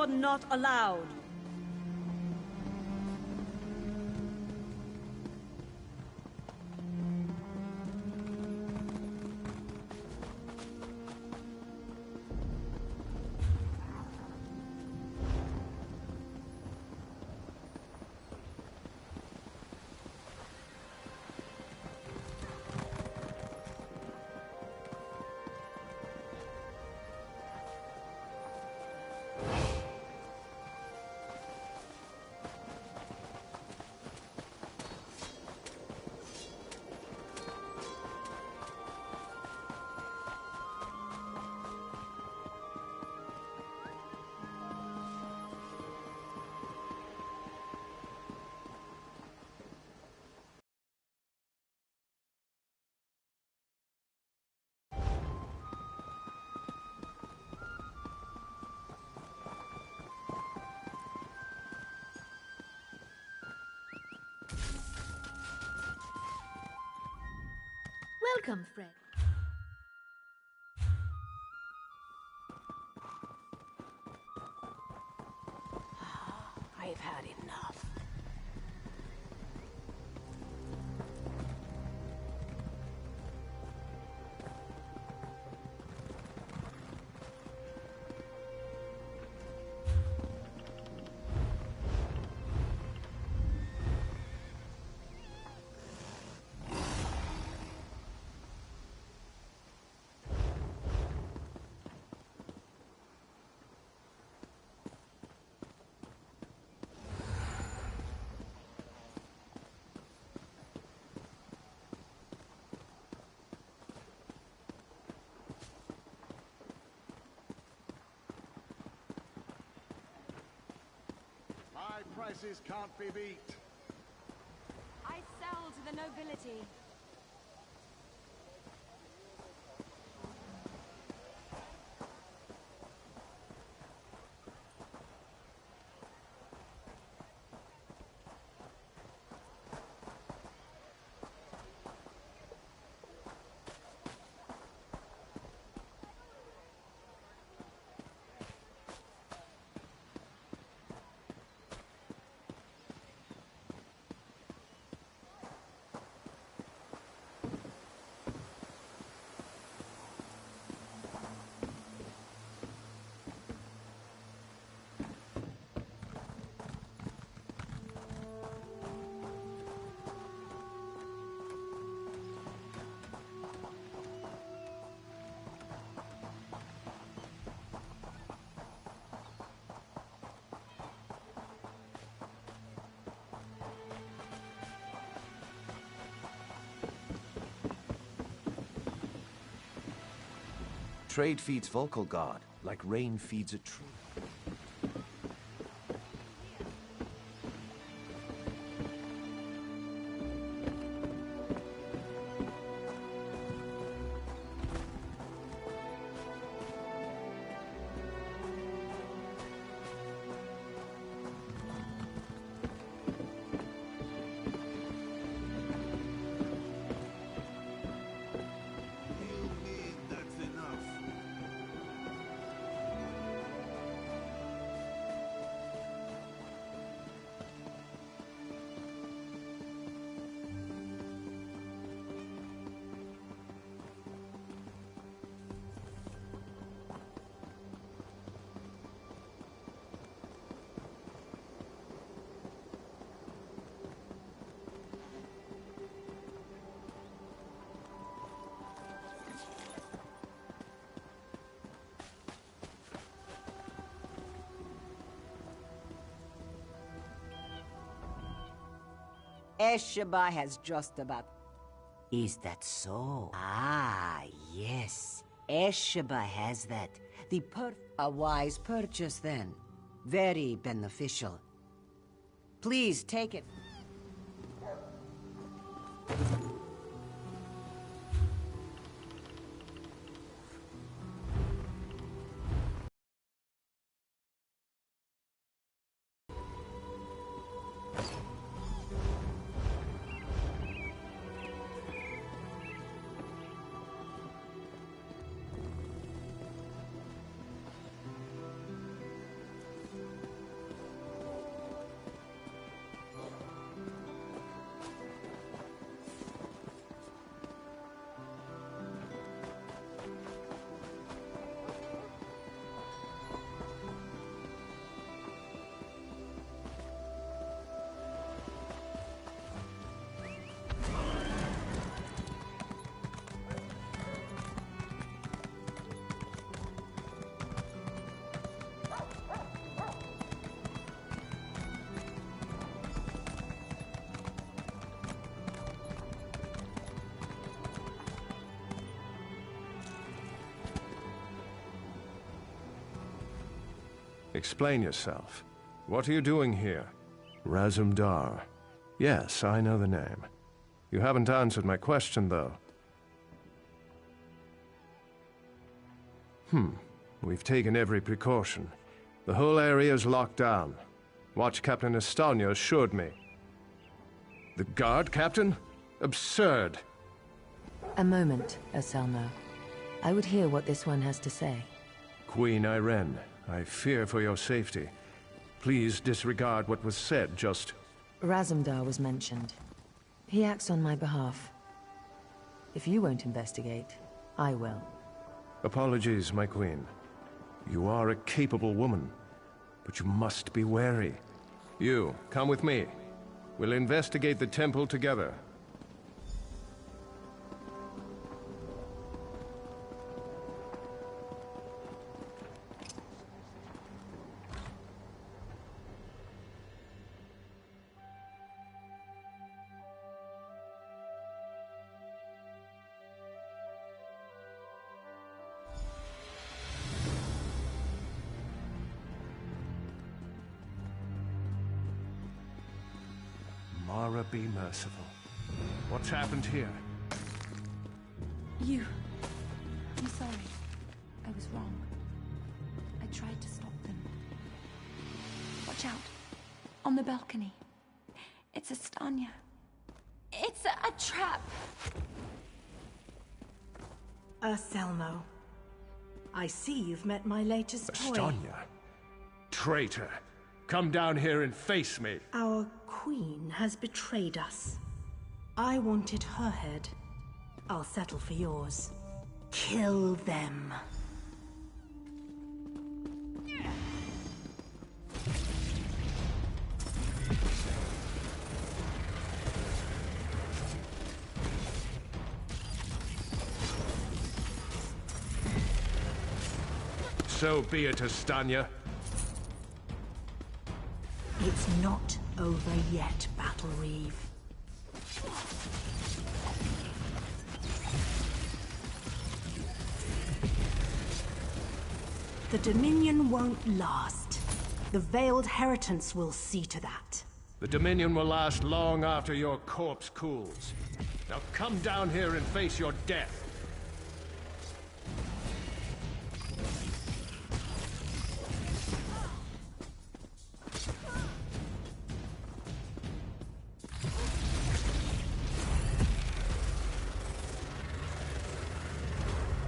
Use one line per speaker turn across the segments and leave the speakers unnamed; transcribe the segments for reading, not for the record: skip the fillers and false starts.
You're not allowed.
Welcome, Fred.
I've had enough.
My prices can't be beat.
I sell to the nobility.
Trade feeds vocal god, like rain feeds a tree.
Esheba has just about... Is that so? Ah, yes. Esheba has that. A wise purchase, then. Very beneficial. Please take it.
Explain yourself. What are you doing here? Razumdar. Yes, I know the name. You haven't answered my question, though. We've taken every precaution. The whole area is locked down. Watch Captain Estonia assured me. The guard, Captain? Absurd.
A moment, Anselmo. I would hear what this one has to say.
Queen Irene, I fear for your safety. Please disregard what was said, just...
Razumdar was mentioned. He acts on my behalf. If you won't investigate, I will.
Apologies, my queen. You are a capable woman, but you must be wary. You, come with me. We'll investigate the temple together. Mara, be merciful. What's happened here?
I'm sorry. I was wrong. I tried to stop them. Watch out. On the balcony. It's Estania. It's a trap!
Anselmo. I see you've met my latest toy.
Estonia? Traitor! Come down here and face me!
Our queen has betrayed us. I wanted her head. I'll settle for yours. Kill them.
So be it, Estania.
It's not over yet, Battle Reeve. The Dominion won't last. The Veiled Heritance will see to that.
The Dominion will last long after your corpse cools. Now come down here and face your death.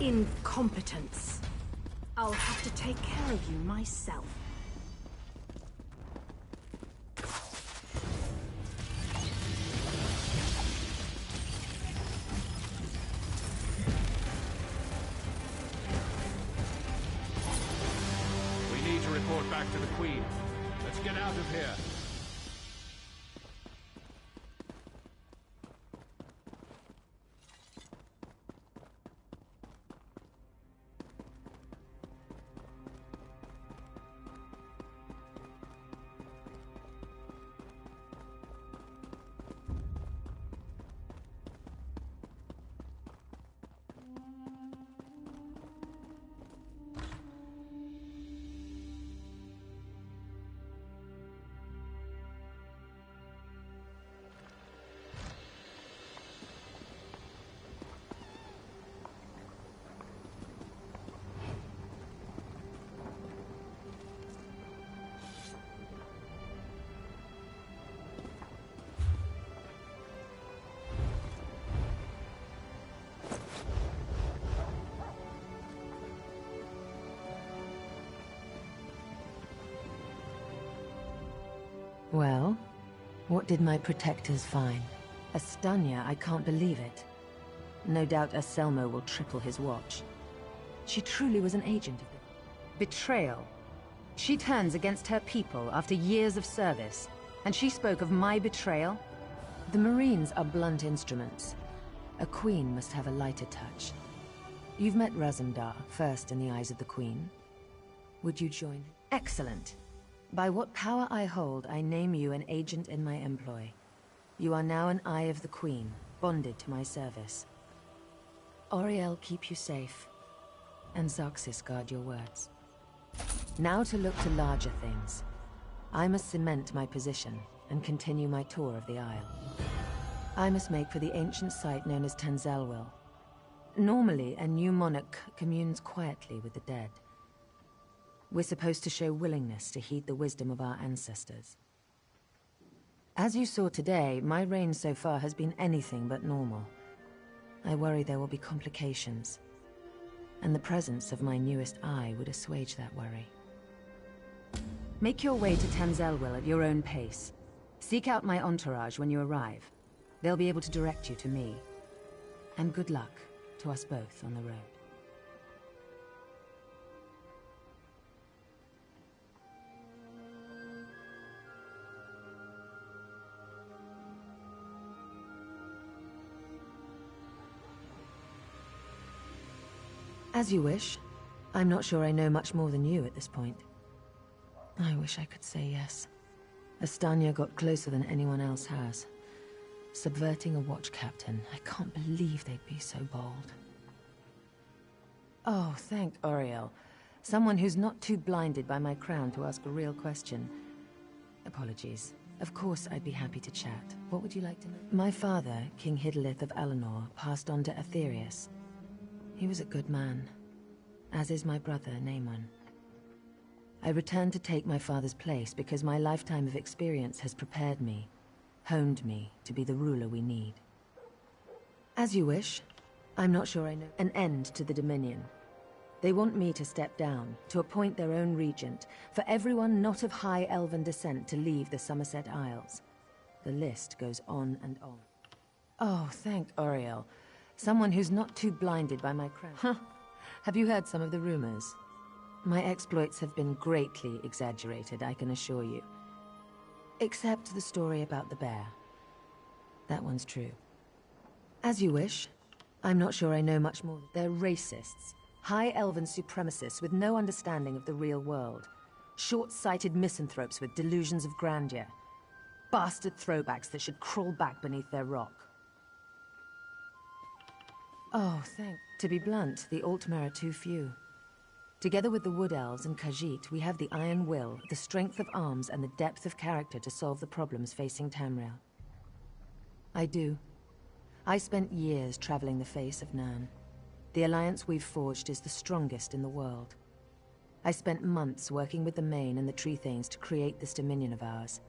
Incompetence. I'll have to take care of you myself.
We need to report back to the Queen. Let's get out of here.
Well, what did my protectors find? Estania, I can't believe it. No doubt Anselmo will triple his watch. She truly was an agent of the... Betrayal. She turns against her people after years of service, and she spoke of my betrayal? The Marines are blunt instruments. A queen must have a lighter touch. You've met Razumdar, first in the eyes of the Queen. Would you join? Excellent. By what power I hold, I name you an agent in my employ. You are now an eye of the Queen, bonded to my service. Auriel keep you safe, and Zarxis guard your words. Now to look to larger things. I must cement my position and continue my tour of the Isle. I must make for the ancient site known as Tanzelwil. Normally, a new monarch communes quietly with the dead. We're supposed to show willingness to heed the wisdom of our ancestors. As you saw today, my reign so far has been anything but normal. I worry there will be complications, and the presence of my newest eye would assuage that worry. Make your way to Tanzelwil at your own pace. Seek out my entourage when you arrive. They'll be able to direct you to me. And good luck to us both on the road. As you wish. I'm not sure I know much more than you at this point. I wish I could say yes. Astanya got closer than anyone else has. Subverting a watch captain. I can't believe they'd be so bold. Oh, thank Oriel. Someone who's not too blinded by my crown to ask a real question. Apologies. Of course I'd be happy to chat. What would you like to know? My father, King Hidalith of Alinor, passed on to Aetherius. He was a good man, as is my brother, Naemon. I returned to take my father's place because my lifetime of experience has prepared me, honed me to be the ruler we need. As you wish. I'm not sure I know. An end to the Dominion. They want me to step down, to appoint their own regent, for everyone not of high elven descent to leave the Somerset Isles. The list goes on and on. Oh, thank Oriel. Someone who's not too blinded by my crown. Huh. Have you heard some of the rumors? My exploits have been greatly exaggerated, I can assure you. Except the story about the bear. That one's true. As you wish. I'm not sure I know much more. They're racists. High elven supremacists with no understanding of the real world. Short-sighted misanthropes with delusions of grandeur. Bastard throwbacks that should crawl back beneath their rock. Oh, To be blunt, the Altmer are too few. Together with the Wood Elves and Khajiit, we have the iron will, the strength of arms, and the depth of character to solve the problems facing Tamriel. I do. I spent years traveling the face of Nirn. The alliance we've forged is the strongest in the world. I spent months working with the Main and the Tree Thanes to create this dominion of ours.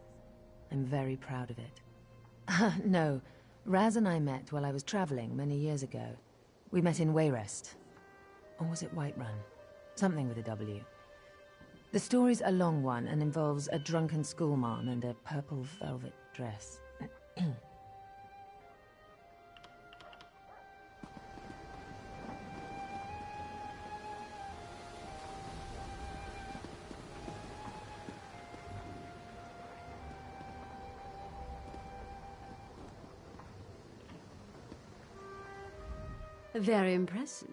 I'm very proud of it. No, Raz and I met while I was traveling many years ago. We met in Wayrest. Or was it Whiterun? Something with a W. The story's a long one and involves a drunken schoolmarm and a purple velvet dress.
Very impressive.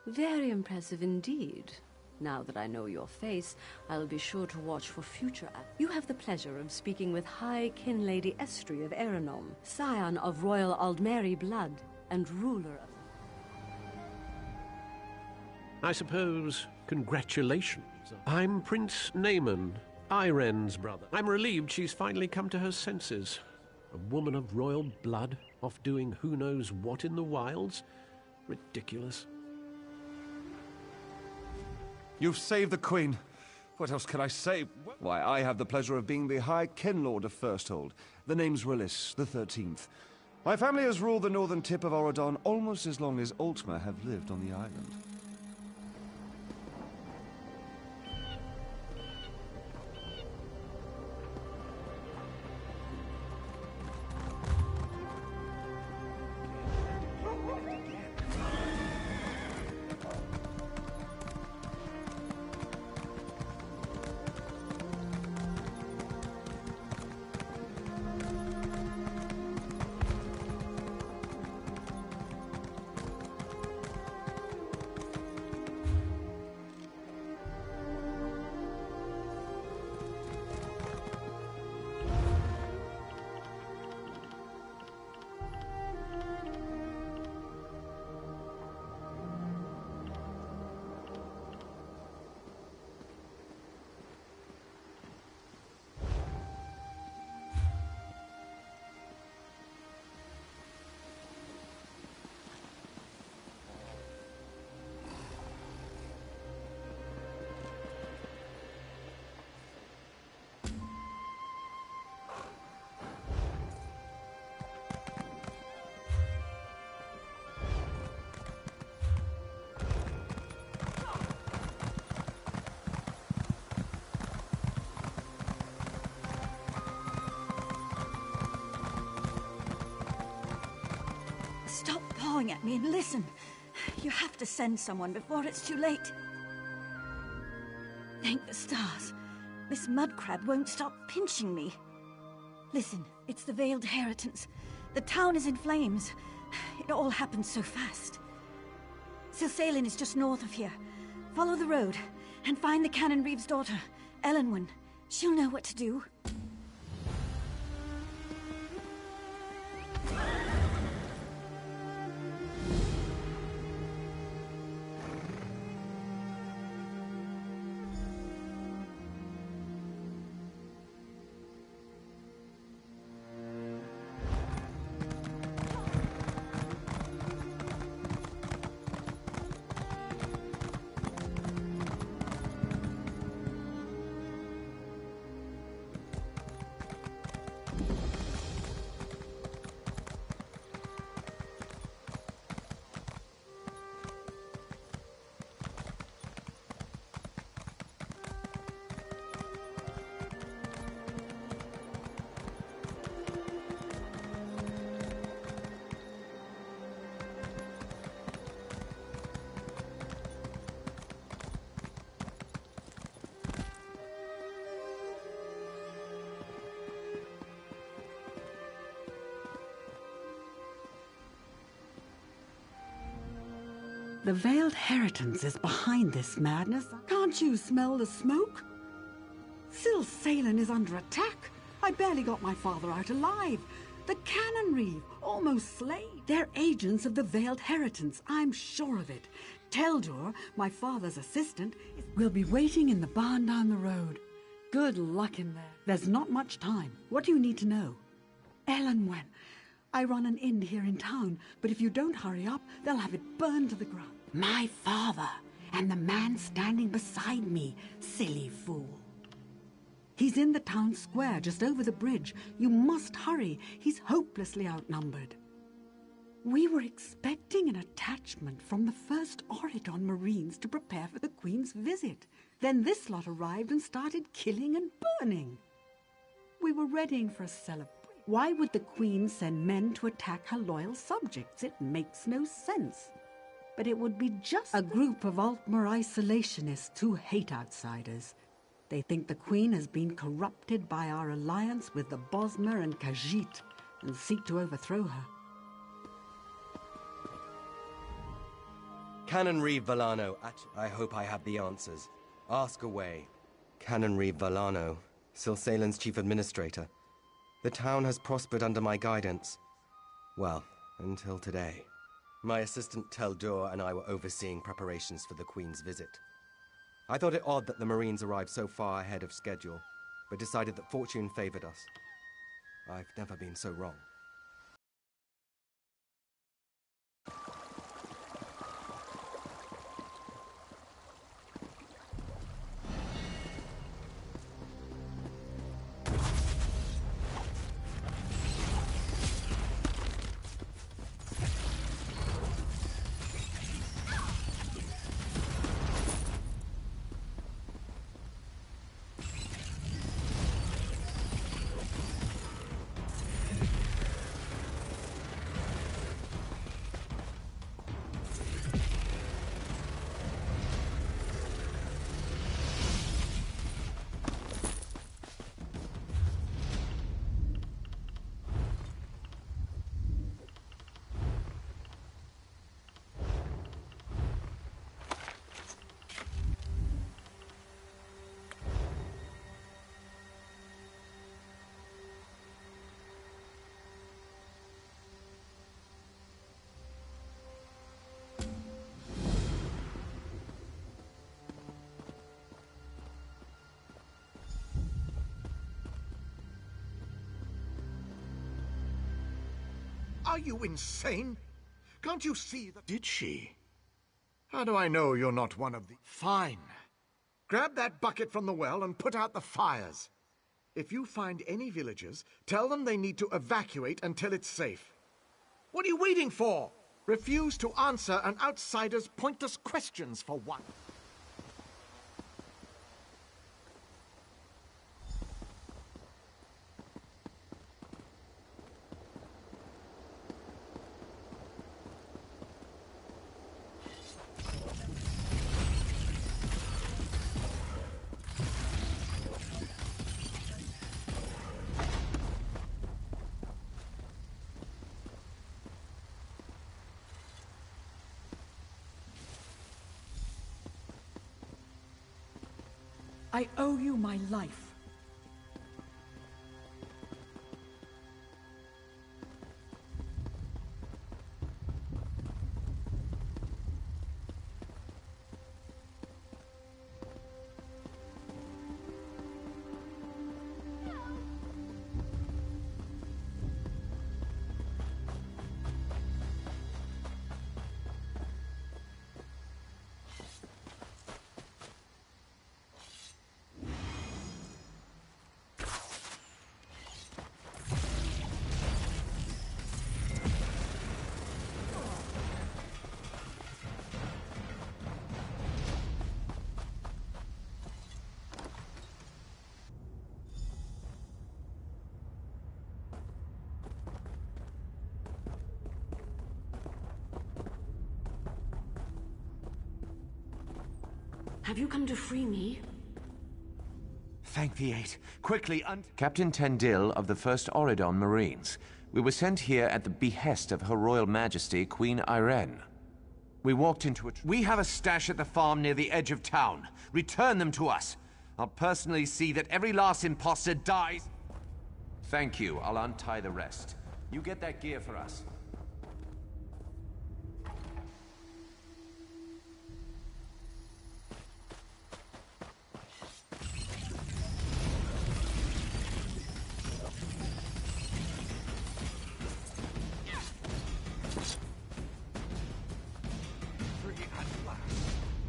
Very impressive indeed. Now that I know your face, I'll be sure to watch for future You have the pleasure of speaking with High Kinlady Estri of Eranom, scion of Royal Aldmeri blood, and ruler of...
I suppose congratulations. I'm Prince Naemon, Iren's brother. I'm relieved she's finally come to her senses. A woman of royal blood, off doing who knows what in the wilds? Ridiculous.
You've saved the Queen. What else can I say? Why, I have the pleasure of being the High Kinlord of Firsthold. The name's Willis, the 13th. My family has ruled the northern tip of Oradon almost as long as Altmer have lived on the island.
Stop pawing at me and listen. You have to send someone before it's too late. Thank the stars. This mud crab won't stop pinching me. Listen, it's the Veiled Heritance. The town is in flames. It all happened so fast. Silsalin is just north of here. Follow the road and find the Canon Reeve's daughter, Elenwen. She'll know what to do.
The Veiled Heritance is behind this madness. Can't you smell the smoke? Silsalin is under attack. I barely got my father out alive. The Canon Reeve, almost slain. They're agents of the Veiled Heritance, I'm sure of it. Teldor, my father's assistant, will be waiting in the barn down the road. Good luck in there. There's not much time. What do you need to know? Elenwen. I run an inn here in town, but if you don't hurry up, they'll have it burned to the ground. My father, and the man standing beside me, silly fool. He's in the town square, just over the bridge. You must hurry. He's hopelessly outnumbered. We were expecting an attachment from the first Oridon Marines to prepare for the Queen's visit. Then this lot arrived and started killing and burning. We were readying for a celebration. Why would the Queen send men to attack her loyal subjects? It makes no sense. But it would be just a group of Altmer isolationists who hate outsiders. They think the Queen has been corrupted by our alliance with the Bosmer and Khajiit and seek to overthrow her.
Canon Reeve Valano, I hope I have the answers. Ask away. Canon Reeve Valano, Silsalin's chief administrator. The town has prospered under my guidance. Well, until today. My assistant Teldor and I were overseeing preparations for the Queen's visit. I thought it odd that the Marines arrived so far ahead of schedule, but decided that fortune favored us. I've never been so wrong.
Are you insane? Can't you see that... Did she? How do I know you're not one of the... Fine. Grab that bucket from the well and put out the fires. If you find any villagers, tell them they need to evacuate until it's safe. What are you waiting for? Refuse to answer an outsider's pointless questions for one.
I owe you my life.
Have you come to free me?
Thank the Eight. Quickly, Captain Tendil of the 1st Auridon Marines. We were sent here at the behest of Her Royal Majesty, Queen Irene. We walked into a... We have a stash at the farm near the edge of town. Return them to us. I'll personally see that every last imposter dies. Thank you. I'll untie the rest. You get that gear for us.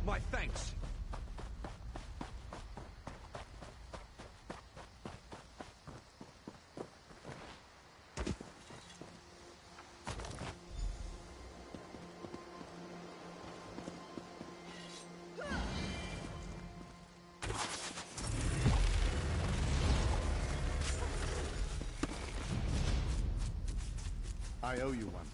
My thanks.
I owe you one.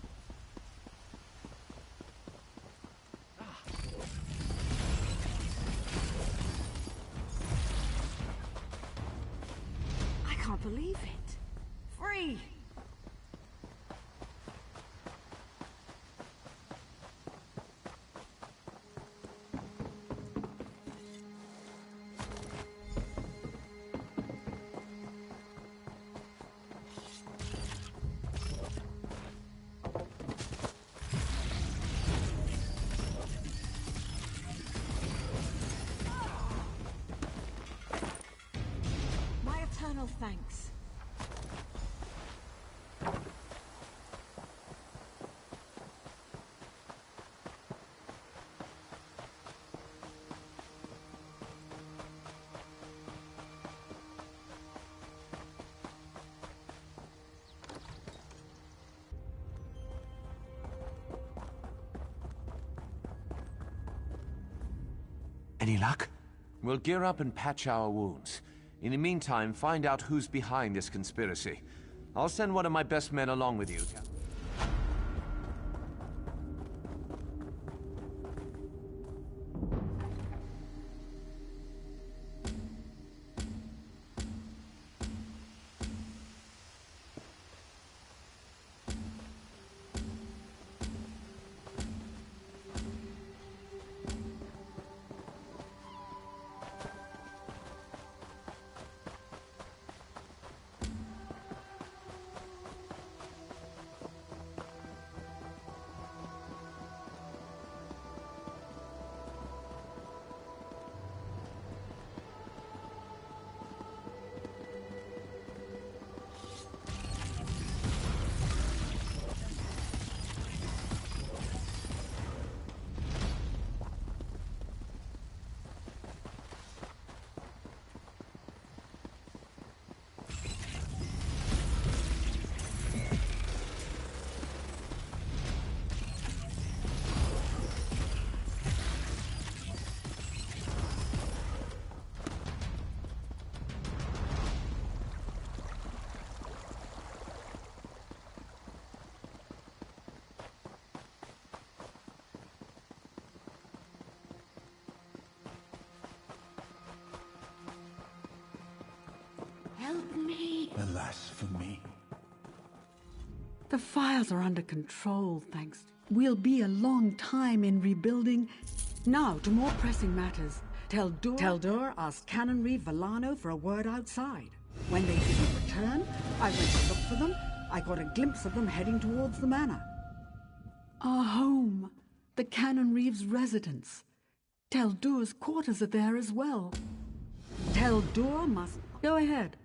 I can't believe it. Free! My eternal thanks.
Any luck? We'll gear up and patch our wounds. In the meantime, find out who's behind this conspiracy. I'll send one of my best men along with you.
Help me.
Alas for me.
The fires are under control, thanks. We'll be a long time in rebuilding. Now, to more pressing matters. Teldur asked Canon Reeve Villano for a word outside. When they didn't return, I went to look for them. I got a glimpse of them heading towards the manor. Our home. The Canon Reeve's residence. Teldur's quarters are there as well. Teldur must... Go ahead.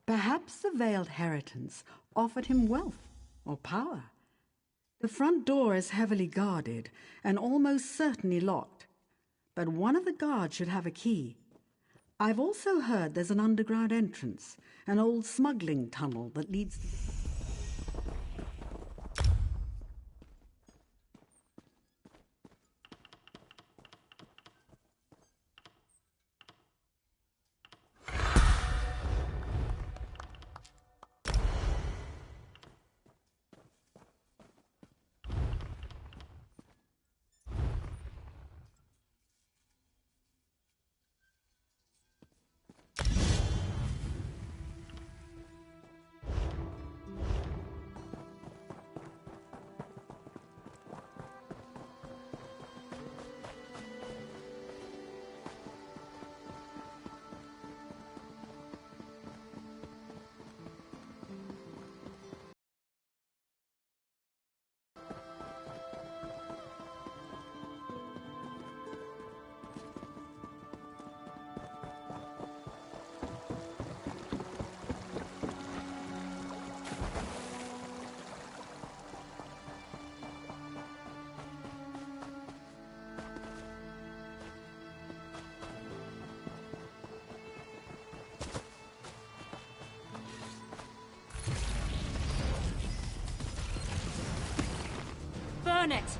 Perhaps the veiled heritance offered him wealth or power. The front door is heavily guarded and almost certainly locked, but one of the guards should have a key. I've also heard there's an underground entrance, an old smuggling tunnel that leads to...
Burn it!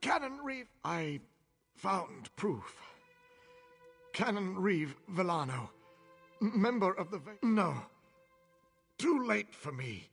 Canon Reeve... I found proof. Canon Reeve Villano, member of the... No. Too late for me.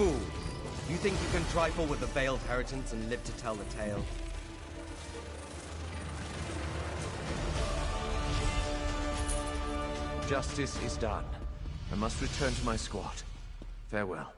fool! You think you can trifle with the veiled inheritance and live to tell the tale?
Justice is done. I must return to my squad. Farewell.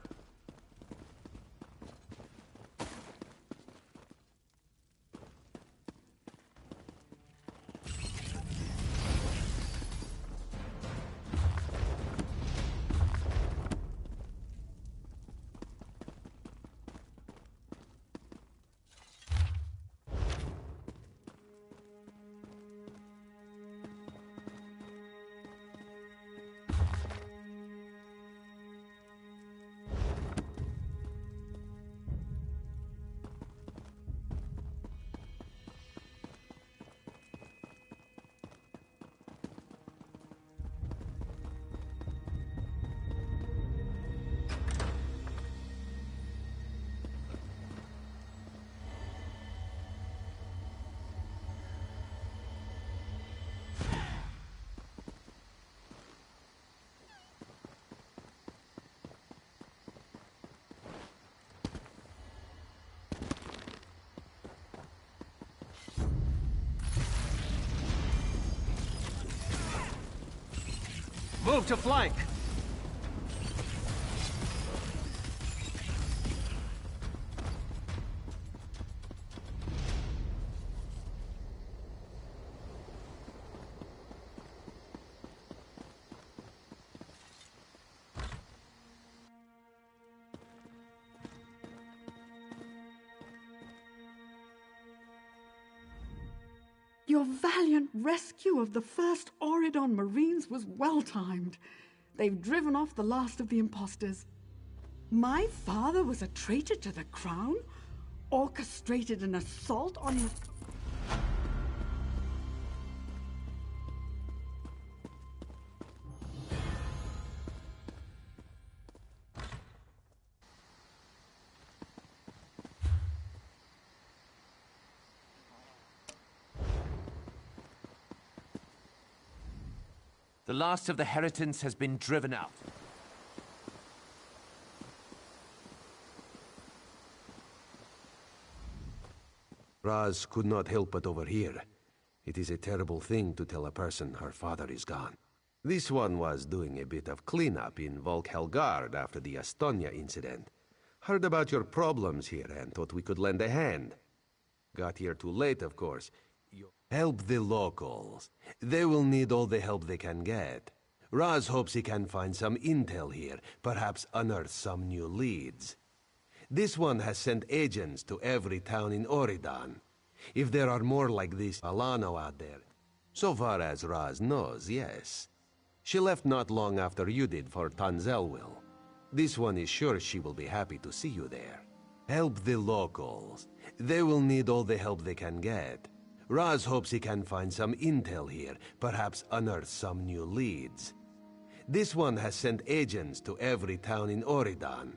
Move to flank!
Your valiant rescue of the first Auridon Marines was well-timed. They've driven off the last of the imposters. My father was a traitor to the crown? Orchestrated an assault on your...
The last of the inheritance has been driven out.
Raz could not help but overhear. It is a terrible thing to tell a person her father is gone. This one was doing a bit of cleanup in Volk-Helgard after the Estonia incident. Heard about your problems here and thought we could lend a hand. Got here too late, of course. Help the locals. They will need all the help they can get. Raz hopes he can find some intel here, perhaps unearth some new leads. This one has sent agents to every town in Auridon. If there are more like this Alano out there. So far as Raz knows, yes. She left not long after you did for Tanzelwil. This one is sure she will be happy to see you there. Help the locals. They will need all the help they can get. Raz hopes he can find some intel here, perhaps unearth some new leads. This one has sent agents to every town in Auridon.